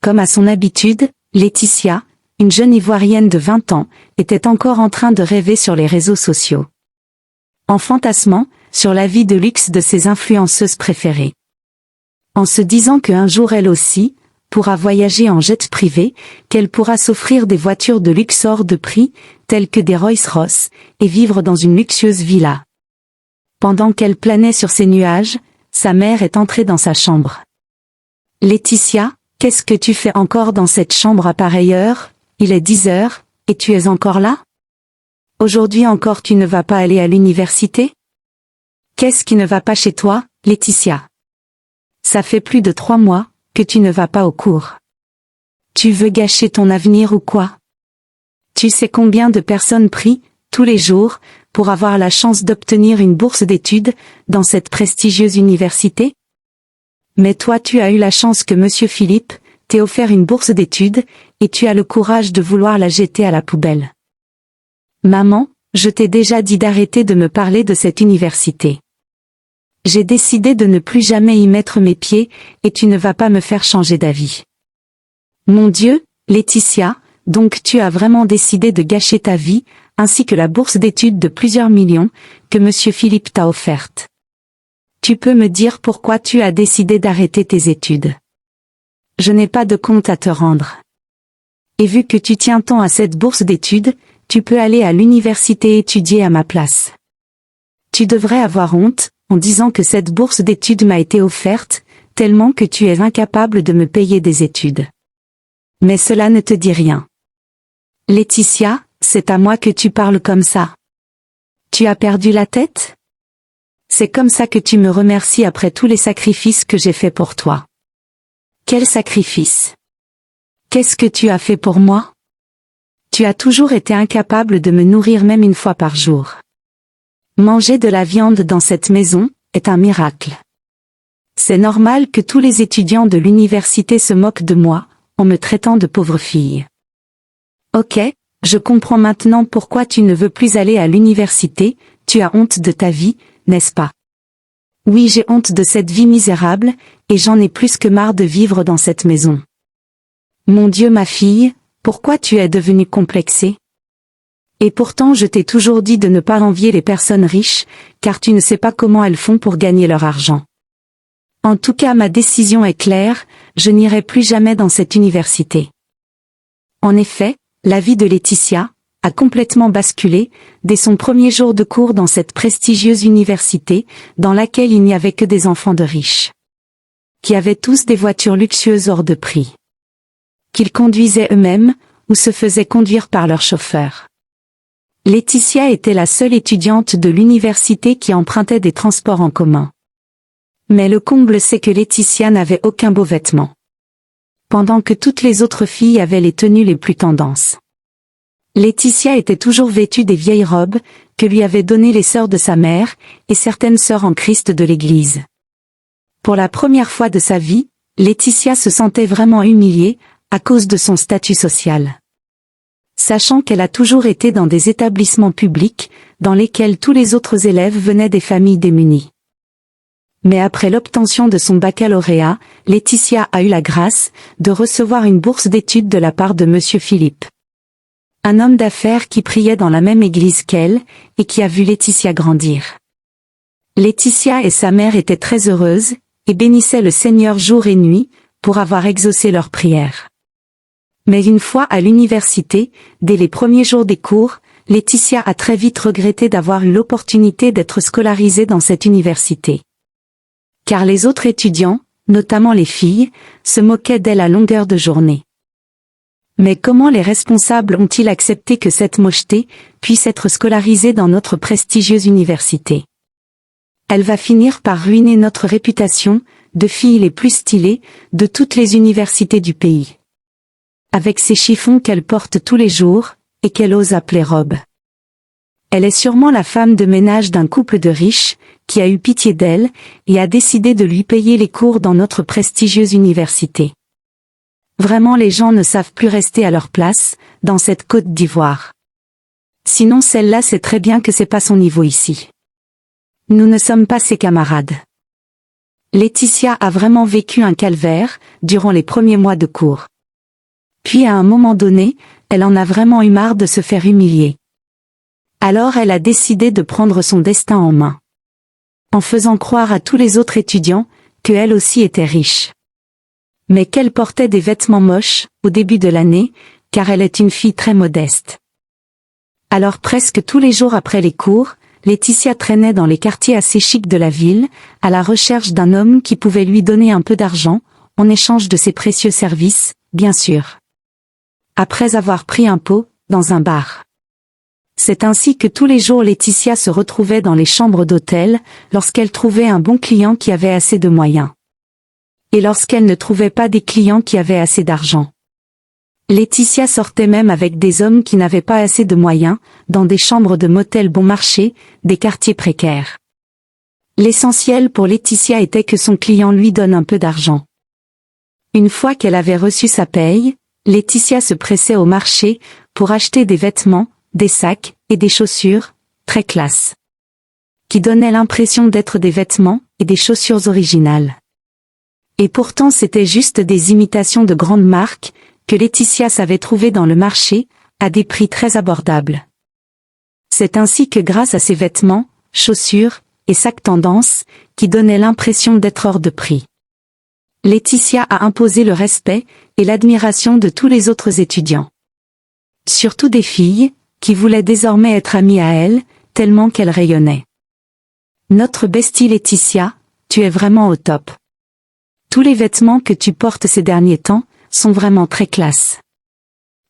Comme à son habitude, Laetitia, une jeune Ivoirienne de 20 ans, était encore en train de rêver sur les réseaux sociaux. En fantasmant sur la vie de luxe de ses influenceuses préférées. En se disant qu'un jour elle aussi pourra voyager en jet privé, qu'elle pourra s'offrir des voitures de luxe hors de prix, telles que des Rolls-Royce, et vivre dans une luxueuse villa. Pendant qu'elle planait sur ces nuages, sa mère est entrée dans sa chambre. « Laetitia, qu'est-ce que tu fais encore dans cette chambre à pareille heure? Il est 10 heures, et tu es encore là? Aujourd'hui encore tu ne vas pas aller à l'université? Qu'est-ce qui ne va pas chez toi, Laetitia? Ça fait plus de 3 mois que tu ne vas pas au cours. Tu veux gâcher ton avenir ou quoi? Tu sais combien de personnes prient, tous les jours, pour avoir la chance d'obtenir une bourse d'études dans cette prestigieuse université? Mais toi tu as eu la chance que Monsieur Philippe t'ait offert une bourse d'études, et tu as le courage de vouloir la jeter à la poubelle. Maman, je t'ai déjà dit d'arrêter de me parler de cette université. J'ai décidé de ne plus jamais y mettre mes pieds, et tu ne vas pas me faire changer d'avis. Mon Dieu, Laetitia, donc tu as vraiment décidé de gâcher ta vie, ainsi que la bourse d'études de plusieurs millions, que Monsieur Philippe t'a offerte. Tu peux me dire pourquoi tu as décidé d'arrêter tes études? Je n'ai pas de compte à te rendre. Et vu que tu tiens tant à cette bourse d'études, tu peux aller à l'université étudier à ma place. Tu devrais avoir honte, en disant que cette bourse d'études m'a été offerte, tellement que tu es incapable de me payer des études. Mais cela ne te dit rien. Laetitia, c'est à moi que tu parles comme ça. Tu as perdu la tête? C'est comme ça que tu me remercies après tous les sacrifices que j'ai faits pour toi. Quel sacrifice? Qu'est-ce que tu as fait pour moi? Tu as toujours été incapable de me nourrir même une fois par jour. Manger de la viande dans cette maison est un miracle. C'est normal que tous les étudiants de l'université se moquent de moi, en me traitant de pauvre fille. Ok, je comprends maintenant pourquoi tu ne veux plus aller à l'université, tu as honte de ta vie, n'est-ce pas? Oui, j'ai honte de cette vie misérable, et j'en ai plus que marre de vivre dans cette maison. Mon Dieu ma fille, pourquoi tu es devenue complexée? Et pourtant je t'ai toujours dit de ne pas envier les personnes riches, car tu ne sais pas comment elles font pour gagner leur argent. En tout cas ma décision est claire, je n'irai plus jamais dans cette université. En effet, la vie de Laetitia a complètement basculé, dès son premier jour de cours dans cette prestigieuse université, dans laquelle il n'y avait que des enfants de riches. Qui avaient tous des voitures luxueuses hors de prix. Qu'ils conduisaient eux-mêmes, ou se faisaient conduire par leurs chauffeurs. Laetitia était la seule étudiante de l'université qui empruntait des transports en commun. Mais le comble c'est que Laetitia n'avait aucun beau vêtement. Pendant que toutes les autres filles avaient les tenues les plus tendances. Laetitia était toujours vêtue des vieilles robes, que lui avaient données les sœurs de sa mère, et certaines sœurs en Christ de l'église. Pour la première fois de sa vie, Laetitia se sentait vraiment humiliée, à cause de son statut social. Sachant qu'elle a toujours été dans des établissements publics, dans lesquels tous les autres élèves venaient des familles démunies. Mais après l'obtention de son baccalauréat, Laetitia a eu la grâce de recevoir une bourse d'études de la part de Monsieur Philippe. Un homme d'affaires qui priait dans la même église qu'elle, et qui a vu Laetitia grandir. Laetitia et sa mère étaient très heureuses, et bénissaient le Seigneur jour et nuit, pour avoir exaucé leurs prières. Mais une fois à l'université, dès les premiers jours des cours, Laetitia a très vite regretté d'avoir eu l'opportunité d'être scolarisée dans cette université. Car les autres étudiants, notamment les filles, se moquaient d'elle à longueur de journée. Mais comment les responsables ont-ils accepté que cette mocheté puisse être scolarisée dans notre prestigieuse université? Elle va finir par ruiner notre réputation, de filles les plus stylées, de toutes les universités du pays. Avec ces chiffons qu'elle porte tous les jours, et qu'elle ose appeler robes. Elle est sûrement la femme de ménage d'un couple de riches, qui a eu pitié d'elle, et a décidé de lui payer les cours dans notre prestigieuse université. Vraiment les gens ne savent plus rester à leur place, dans cette Côte d'Ivoire. Sinon celle-là sait très bien que c'est pas son niveau ici. Nous ne sommes pas ses camarades. Laetitia a vraiment vécu un calvaire, durant les premiers mois de cours. Puis à un moment donné, elle en a vraiment eu marre de se faire humilier. Alors elle a décidé de prendre son destin en main. En faisant croire à tous les autres étudiants qu'elle aussi était riche. Mais qu'elle portait des vêtements moches au début de l'année, car elle est une fille très modeste. Alors presque tous les jours après les cours, Laetitia traînait dans les quartiers assez chics de la ville, à la recherche d'un homme qui pouvait lui donner un peu d'argent, en échange de ses précieux services, bien sûr. Après avoir pris un pot, dans un bar. C'est ainsi que tous les jours Laetitia se retrouvait dans les chambres d'hôtel, lorsqu'elle trouvait un bon client qui avait assez de moyens. Et lorsqu'elle ne trouvait pas des clients qui avaient assez d'argent. Laetitia sortait même avec des hommes qui n'avaient pas assez de moyens, dans des chambres de motel bon marché, des quartiers précaires. L'essentiel pour Laetitia était que son client lui donne un peu d'argent. Une fois qu'elle avait reçu sa paye, Laetitia se pressait au marché, pour acheter des vêtements, des sacs, et des chaussures, très classe. Qui donnaient l'impression d'être des vêtements, et des chaussures originales. Et pourtant c'était juste des imitations de grandes marques, que Laetitia savait trouver dans le marché, à des prix très abordables. C'est ainsi que grâce à ces vêtements, chaussures, et sacs tendance, qui donnaient l'impression d'être hors de prix. Laetitia a imposé le respect, et l'admiration de tous les autres étudiants. Surtout des filles, qui voulaient désormais être amies à elle, tellement qu'elle rayonnait. Notre bestie Laetitia, tu es vraiment au top. Tous les vêtements que tu portes ces derniers temps, sont vraiment très classe.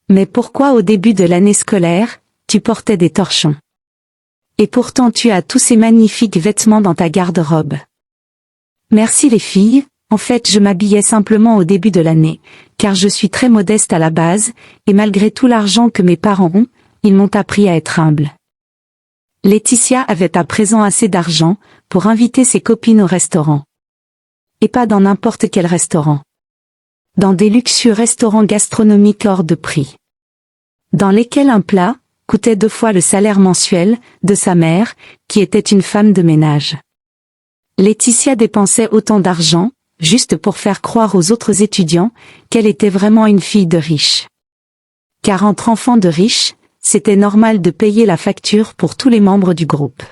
Mais pourquoi au début de l'année scolaire, tu portais des torchons? Et pourtant tu as tous ces magnifiques vêtements dans ta garde-robe. Merci les filles, en fait je m'habillais simplement au début de l'année, car je suis très modeste à la base, et malgré tout l'argent que mes parents ont, ils m'ont appris à être humble. Laetitia avait à présent assez d'argent, pour inviter ses copines au restaurant. Et pas dans n'importe quel restaurant. Dans des luxueux restaurants gastronomiques hors de prix. Dans lesquels un plat coûtait 2 fois le salaire mensuel de sa mère, qui était une femme de ménage. Laetitia dépensait autant d'argent, juste pour faire croire aux autres étudiants, qu'elle était vraiment une fille de riche. Car entre enfants de riches, c'était normal de payer la facture pour tous les membres du groupe.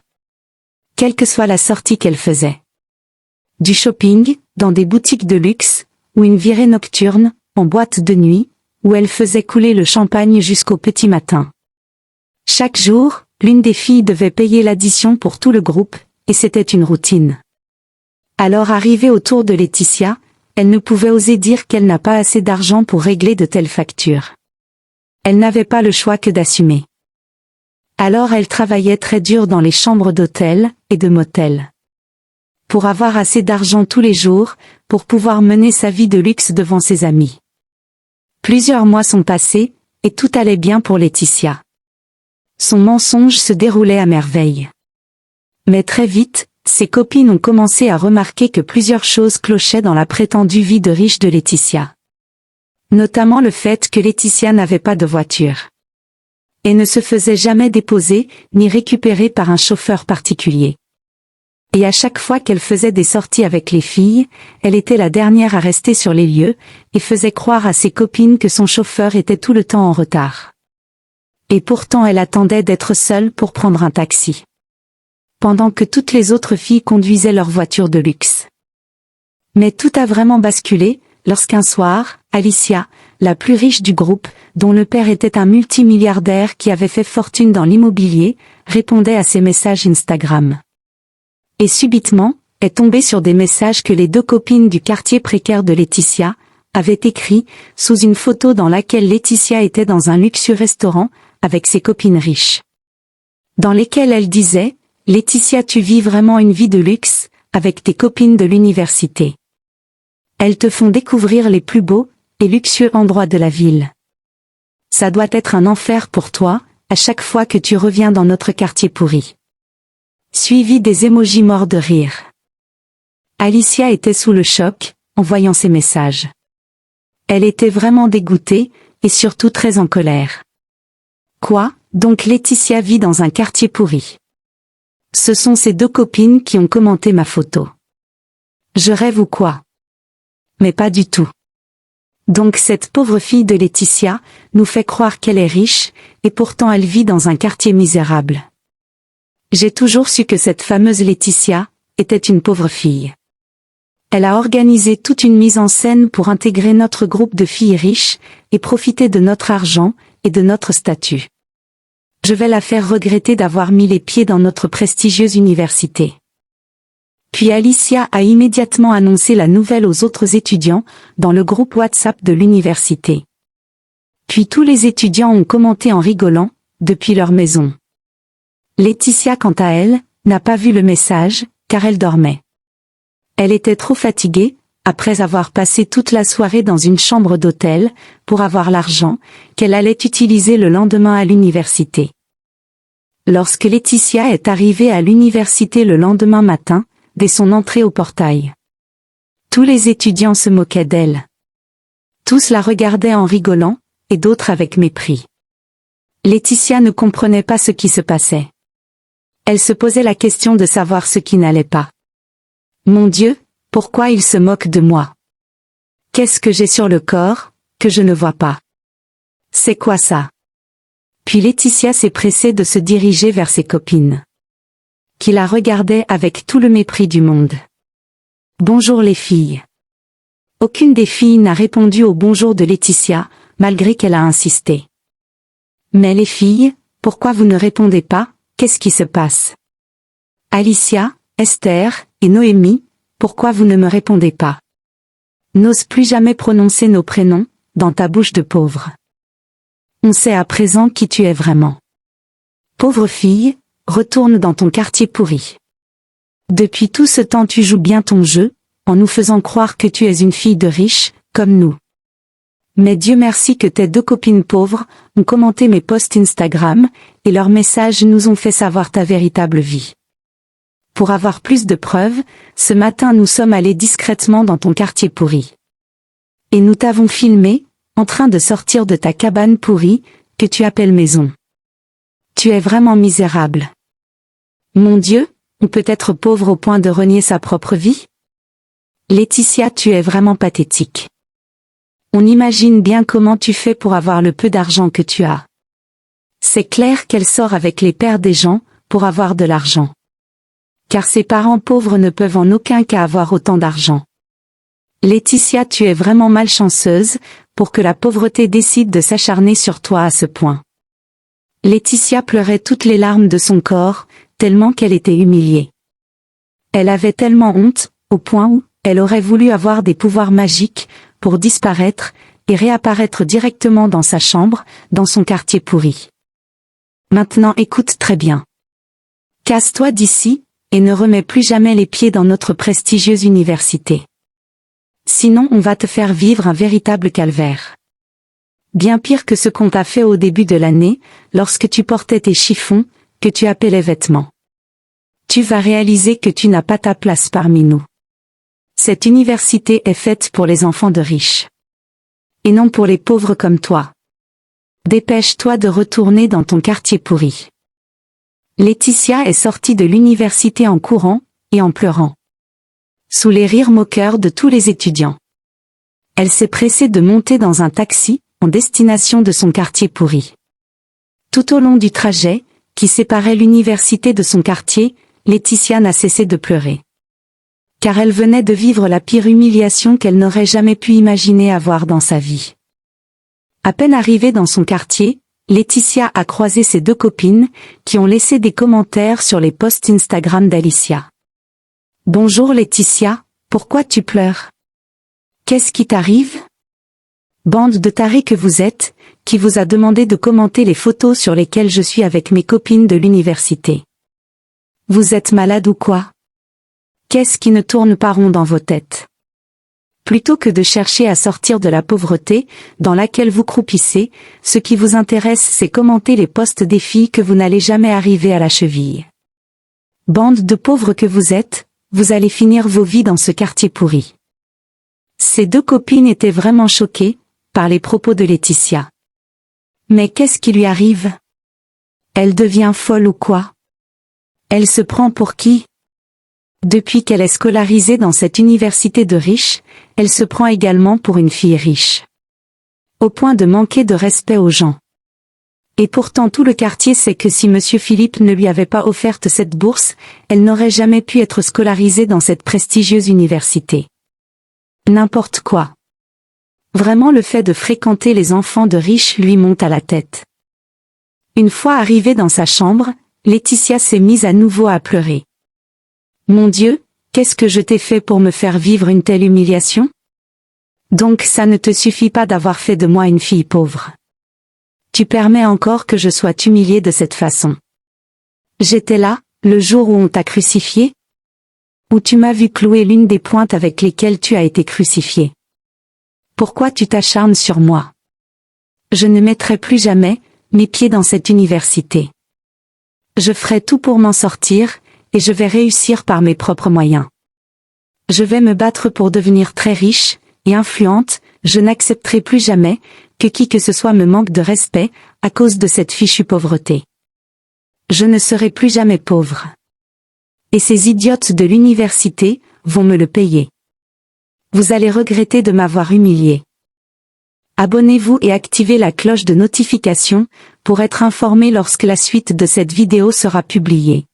Quelle que soit la sortie qu'elle faisait. Du shopping, dans des boutiques de luxe, ou une virée nocturne, en boîte de nuit, où elle faisait couler le champagne jusqu'au petit matin. Chaque jour, l'une des filles devait payer l'addition pour tout le groupe, et c'était une routine. Alors arrivée au tour de Laetitia, elle ne pouvait oser dire qu'elle n'a pas assez d'argent pour régler de telles factures. Elle n'avait pas le choix que d'assumer. Alors elle travaillait très dur dans les chambres d'hôtel et de motel. Pour avoir assez d'argent tous les jours, pour pouvoir mener sa vie de luxe devant ses amis. Plusieurs mois sont passés, et tout allait bien pour Laetitia. Son mensonge se déroulait à merveille. Mais très vite, ses copines ont commencé à remarquer que plusieurs choses clochaient dans la prétendue vie de riche de Laetitia. Notamment le fait que Laetitia n'avait pas de voiture. Et ne se faisait jamais déposer, ni récupérer par un chauffeur particulier. Et à chaque fois qu'elle faisait des sorties avec les filles, elle était la dernière à rester sur les lieux, et faisait croire à ses copines que son chauffeur était tout le temps en retard. Et pourtant elle attendait d'être seule pour prendre un taxi. Pendant que toutes les autres filles conduisaient leur voiture de luxe. Mais tout a vraiment basculé, lorsqu'un soir, Alicia, la plus riche du groupe, dont le père était un multimilliardaire qui avait fait fortune dans l'immobilier, répondait à ses messages Instagram. Et subitement, est tombée sur des messages que les 2 copines du quartier précaire de Laetitia avaient écrits, sous une photo dans laquelle Laetitia était dans un luxueux restaurant, avec ses copines riches. Dans lesquelles elle disait, « Laetitia, tu vis vraiment une vie de luxe, avec tes copines de l'université. Elles te font découvrir les plus beaux et luxueux endroits de la ville. Ça doit être un enfer pour toi, à chaque fois que tu reviens dans notre quartier pourri. » Suivi des émojis morts de rire. Alicia était sous le choc, en voyant ces messages. Elle était vraiment dégoûtée, et surtout très en colère. Quoi, donc Laetitia vit dans un quartier pourri? Ce sont ces 2 copines qui ont commenté ma photo. Je rêve ou quoi? Mais pas du tout. Donc cette pauvre fille de Laetitia nous fait croire qu'elle est riche, et pourtant elle vit dans un quartier misérable. J'ai toujours su que cette fameuse Laetitia était une pauvre fille. Elle a organisé toute une mise en scène pour intégrer notre groupe de filles riches, et profiter de notre argent et de notre statut. Je vais la faire regretter d'avoir mis les pieds dans notre prestigieuse université. Puis Alicia a immédiatement annoncé la nouvelle aux autres étudiants, dans le groupe WhatsApp de l'université. Puis tous les étudiants ont commenté en rigolant, depuis leur maison. Laetitia, quant à elle, n'a pas vu le message, car elle dormait. Elle était trop fatiguée, après avoir passé toute la soirée dans une chambre d'hôtel, pour avoir l'argent, qu'elle allait utiliser le lendemain à l'université. Lorsque Laetitia est arrivée à l'université le lendemain matin, dès son entrée au portail, tous les étudiants se moquaient d'elle. Tous la regardaient en rigolant, et d'autres avec mépris. Laetitia ne comprenait pas ce qui se passait. Elle se posait la question de savoir ce qui n'allait pas. Mon Dieu, pourquoi ils se moquent de moi? Qu'est-ce que j'ai sur le corps, que je ne vois pas? C'est quoi ça? Puis Laetitia s'est pressée de se diriger vers ses copines, qui la regardaient avec tout le mépris du monde. Bonjour les filles. Aucune des filles n'a répondu au bonjour de Laetitia, malgré qu'elle a insisté. Mais les filles, pourquoi vous ne répondez pas? Qu'est-ce qui se passe? Alicia, Esther et Noémie, pourquoi vous ne me répondez pas? N'ose plus jamais prononcer nos prénoms, dans ta bouche de pauvre. On sait à présent qui tu es vraiment. Pauvre fille, retourne dans ton quartier pourri. Depuis tout ce temps tu joues bien ton jeu, en nous faisant croire que tu es une fille de riche, comme nous. Mais Dieu merci que tes deux copines pauvres ont commenté mes posts Instagram, et leurs messages nous ont fait savoir ta véritable vie. Pour avoir plus de preuves, ce matin nous sommes allés discrètement dans ton quartier pourri. Et nous t'avons filmé, en train de sortir de ta cabane pourrie, que tu appelles maison. Tu es vraiment misérable. Mon Dieu, on peut être pauvre au point de renier sa propre vie? Laetitia, tu es vraiment pathétique. On imagine bien comment tu fais pour avoir le peu d'argent que tu as. C'est clair qu'elle sort avec les pères des gens, pour avoir de l'argent. Car ses parents pauvres ne peuvent en aucun cas avoir autant d'argent. Laetitia, tu es vraiment malchanceuse, pour que la pauvreté décide de s'acharner sur toi à ce point. Laetitia pleurait toutes les larmes de son corps, tellement qu'elle était humiliée. Elle avait tellement honte, au point où elle aurait voulu avoir des pouvoirs magiques, pour disparaître, et réapparaître directement dans sa chambre, dans son quartier pourri. Maintenant écoute très bien. Casse-toi d'ici, et ne remets plus jamais les pieds dans notre prestigieuse université. Sinon on va te faire vivre un véritable calvaire. Bien pire que ce qu'on t'a fait au début de l'année, lorsque tu portais tes chiffons, que tu appelais vêtements. Tu vas réaliser que tu n'as pas ta place parmi nous. Cette université est faite pour les enfants de riches. Et non pour les pauvres comme toi. Dépêche-toi de retourner dans ton quartier pourri. Laetitia est sortie de l'université en courant, et en pleurant. Sous les rires moqueurs de tous les étudiants. Elle s'est pressée de monter dans un taxi, en destination de son quartier pourri. Tout au long du trajet, qui séparait l'université de son quartier, Laetitia n'a cessé de pleurer. Car elle venait de vivre la pire humiliation qu'elle n'aurait jamais pu imaginer avoir dans sa vie. À peine arrivée dans son quartier, Laetitia a croisé ses deux copines, qui ont laissé des commentaires sur les posts Instagram d'Alicia. Bonjour Laetitia, pourquoi tu pleures? Qu'est-ce qui t'arrive? Bande de tarés que vous êtes, qui vous a demandé de commenter les photos sur lesquelles je suis avec mes copines de l'université. Vous êtes malade ou quoi? Qu'est-ce qui ne tourne pas rond dans vos têtes? Plutôt que de chercher à sortir de la pauvreté, dans laquelle vous croupissez, ce qui vous intéresse c'est commenter les posts des filles que vous n'allez jamais arriver à la cheville. Bande de pauvres que vous êtes, vous allez finir vos vies dans ce quartier pourri. Ces deux copines étaient vraiment choquées, par les propos de Laetitia. Mais qu'est-ce qui lui arrive? Elle devient folle ou quoi? Elle se prend pour qui? Depuis qu'elle est scolarisée dans cette université de riches, elle se prend également pour une fille riche. Au point de manquer de respect aux gens. Et pourtant tout le quartier sait que si Monsieur Philippe ne lui avait pas offerte cette bourse, elle n'aurait jamais pu être scolarisée dans cette prestigieuse université. N'importe quoi. Vraiment le fait de fréquenter les enfants de riches lui monte à la tête. Une fois arrivée dans sa chambre, Laetitia s'est mise à nouveau à pleurer. Mon Dieu, qu'est-ce que je t'ai fait pour me faire vivre une telle humiliation? Donc ça ne te suffit pas d'avoir fait de moi une fille pauvre. Tu permets encore que je sois humiliée de cette façon. J'étais là, le jour où on t'a crucifié? Où tu m'as vu clouer l'une des pointes avec lesquelles tu as été crucifié. Pourquoi tu t'acharnes sur moi? Je ne mettrai plus jamais mes pieds dans cette université. Je ferai tout pour m'en sortir, et je vais réussir par mes propres moyens. Je vais me battre pour devenir très riche et influente, je n'accepterai plus jamais que qui que ce soit me manque de respect à cause de cette fichue pauvreté. Je ne serai plus jamais pauvre. Et ces idiotes de l'université vont me le payer. Vous allez regretter de m'avoir humilié. Abonnez-vous et activez la cloche de notification pour être informé lorsque la suite de cette vidéo sera publiée.